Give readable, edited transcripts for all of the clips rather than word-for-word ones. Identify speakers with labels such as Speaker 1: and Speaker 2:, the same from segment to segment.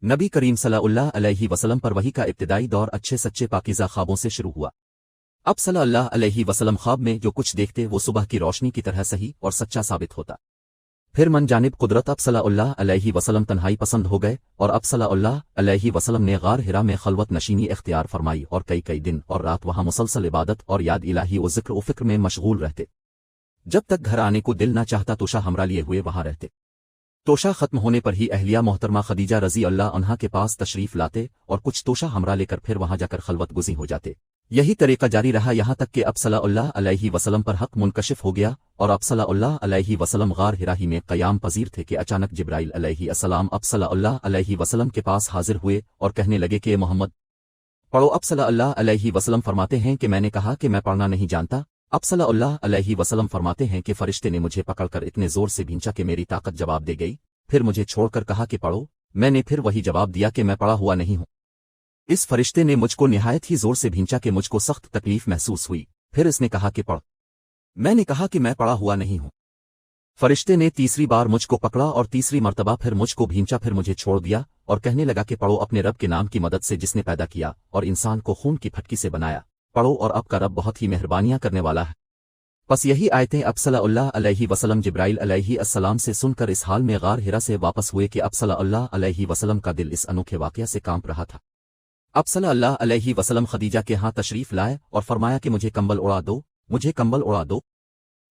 Speaker 1: नबी करीम सल्लल्लाहु अलैहि वसल्लम पर वही का इब्तिदाई दौर अच्छे सच्चे पाकीज़ा ख्वाबों से शुरू हुआ। अब सल्लल्लाहु अलैहि वसल्लम ख्वाब में जो कुछ देखते वो सुबह की रोशनी की तरह सही और सच्चा साबित होता। फिर मन जानिब कुदरत अब सल्लल्लाहु अलैहि वसल्लम तन्हाई पसंद हो गए और अब सल्लल्लाहु अलैहि वसल्लम ने गार हिरा में खलवत नशीनी इख्तियार फरमाई और कई कई दिन और रात वहां मुसलसल इबादत और याद इलाही व ज़िक्र व फ़िक्र में मशगूल रहते। जब तक घर आने को दिल न चाहता तोशा हमरा लिए हुए वहां रहते। तोशा खत्म होने पर ही अहलिया मोहतरमा खदीजा रज़ी अल्लाह अन्हा के पास तशरीफ लाते और कुछ तोशा हमरा लेकर फिर वहां जाकर खलवत गुज़ी हो जाते। यही तरीका जारी रहा यहाँ तक कि अब सल्लल्लाहु अलैहि वसल्लम पर हक मुनकशिफ हो गया और अब सल्लल्लाहु अलैहि वसल्लम गार हिरा ही में क़याम पजीर थे कि अचानक जिब्राइल अलैहि अस्सलाम अब सल्लल्लाहु अलैहि वसल्लम के पास हाजिर हुए और कहने लगे कि मोहम्मद पढ़ो। अब सल्लल्लाहु अलैहि वसल्लम फरमाते हैं कि मैंने कहा कि मैं पढ़ना नहीं जानता। अब सल्लल्लाहु अलैहि वसल्लम फरमाते हैं कि फरिश्ते ने मुझे पकड़कर इतने जोर से भींचा कि मेरी ताकत जवाब दे गई। फिर मुझे छोड़कर कहा कि पढ़ो। मैंने फिर वही जवाब दिया कि मैं पढ़ा हुआ नहीं हूं। इस फरिश्ते ने मुझको निहायत ही जोर से भींचा कि मुझको सख्त तकलीफ महसूस हुई। फिर इसने कहा कि पढ़। मैंने कहा कि मैं पढ़ा हुआ नहीं हूं। फरिश्ते ने तीसरी बार मुझको पकड़ा और तीसरी मर्तबा फिर मुझको भींचा, फिर मुझे छोड़ दिया और कहने लगा कि पढ़ो अपने रब के नाम की मदद से जिसने पैदा किया और इंसान को खून की फटकी से बनाया। पढ़ो और अब का रब बहुत ही मेहरबानियां करने वाला है। बस यही आयतें अब सल्लल्लाहु अलैहि वसल्लम जिब्राइल अलैहि अस्सलाम से सुनकर इस हाल में गार हिरा से वापस हुए कि अब सल्लल्लाहु अलैहि वसल्लम का दिल इस अनोखे वाक़या से कांप रहा था। अब सल्लल्लाहु अलैहि वसल्लम खदीजा के यहाँ तशरीफ लाए और फरमाया कि मुझे कंबल उड़ा दो, मुझे कंबल उड़ा दो।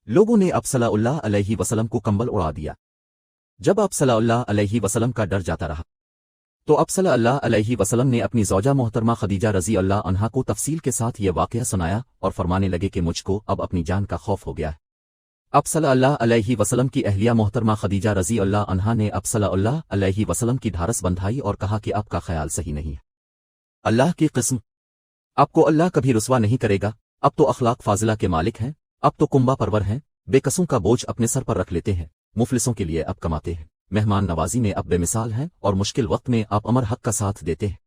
Speaker 1: लोगों ने अब सल्लल्लाहु अलैहि वसल्लम को कंबल उड़ा दिया। जब अब सल्लल्लाहु अलैहि वसल्लम का डर जाता रहा तो अब सल्लल्लाहु अलैहि वसल्लम ने अपनी ज़ौजा मोहतरमा खदीजा रज़ी अल्लाह अन्हा को तफसील के साथ ये वाक़या सुनाया और फरमाने लगे कि मुझको अब अपनी जान का खौफ हो गया है। अब सल्लल्लाहु अलैहि वसल्लम की अहलिया मोहतरमा खदीजा रज़ी अल्लाह अन्हा ने अब सल्लल्लाहु अलैहि वसल्लम की ढारस बंधाई और कहा कि आपका ख्याल सही नहीं है। अल्लाह की कसम, आपको अल्लाह कभी रुसवा नहीं करेगा। अब तो अखलाक फाजिला के मालिक हैं, अब तो कुंबा परवर हैं, बेकसों का बोझ अपने सर पर रख लेते हैं, मुफलिसों के लिए अब कमाते हैं, मेहमान नवाजी में अब बेमिसाल हैं और मुश्किल वक्त में आप अमर हक का साथ देते हैं।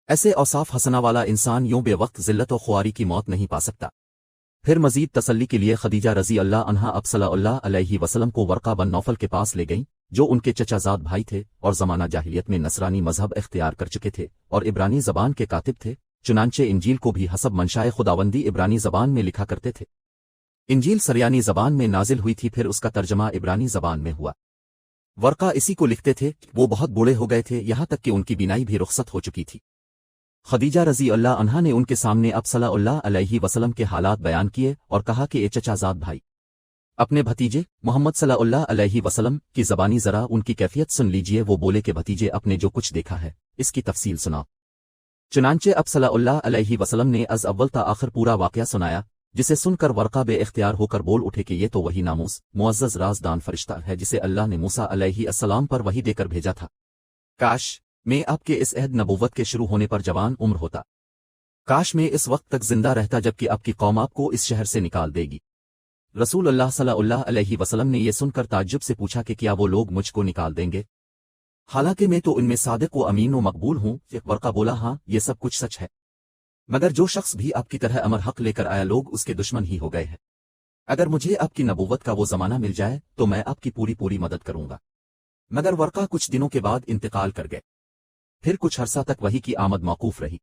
Speaker 1: ऐसे औसाफ हसना वाला इंसान यूं बेवक्त जिल्लत और ख्वारी की मौत नहीं पा सकता। फिर मजीद तसल्ली के लिए खदीजा रज़ी अल्लाह अन्हा अब सल्लल्लाहु अलैहि वसल्लम को वर्का बन नौफल के पास ले गईं, जो उनके चचाजाद भाई थे और ज़माना जाहिलियत में नसरानी मजहब इख्तियार कर चुके थे और इब्रानी ज़बान के कातिब थे। चुनांचे इंजील को भी हसब मंशाए खुदावंदी इब्रानी ज़बान में लिखा करते थे। इंजील सरयानी ज़बान में नाजिल हुई थी, फिर उसका तर्जमा इब्रानी ज़बान में हुआ। वर्का इसी को लिखते थे। वो बहुत बूढ़े हो गए थे, यहाँ तक कि उनकी बीनाई भी रुखसत हो चुकी थी। खदीजा रज़ी अल्लाह अन्हा ने उनके सामने अब सल्लल्लाहु अलैहि वसल्लम के हालात बयान किए और कहा कि ए चचाजाद भाई, अपने भतीजे मोहम्मद सल्लल्लाहु अलैहि वसल्लम की ज़बानी ज़रा उनकी कैफियत सुन लीजिए। वो बोले कि भतीजे, अपने जो कुछ देखा है इसकी तफसील सुनाओ। चुनांचे अब सल्लल्लाहु अलैहि वसल्लम ने अज़ अव्वल ता आखिर पूरा वाक़या सुनाया, जिसे सुनकर वर्का बे इख्तियार होकर बोल उठे कि ये तो वही नामूस मुअज़्ज़ज़ राज़दान फरिश्ता है जिसे अल्लाह ने मूसा अलैहि अस्सलाम पर वही देकर भेजा था। काश मैं आपके इस अहद नबूवत के शुरू होने पर जवान उम्र होता। काश मैं इस वक्त तक जिंदा रहता जबकि आपकी कौम आपको इस शहर से निकाल देगी। रसूल अल्लाह सल्लल्लाहु अलैहि वसल्लम ने यह सुनकर ताज्जुब से पूछा कि क्या वो लोग मुझको निकाल देंगे, हालांकि मैं तो इनमें सादिक व अमीन व मकबूल हूं। वर्का बोला, हाँ ये सब कुछ सच है, मगर जो शख्स भी आपकी तरह अमर हक लेकर आया लोग उसके दुश्मन ही हो गए हैं। अगर मुझे आपकी नबूवत का वो जमाना मिल जाए तो मैं आपकी पूरी मदद करूंगा। मगर वर्का कुछ दिनों के बाद इंतकाल कर गए। फिर कुछ अरसा तक वही की आमद मौकूफ रही।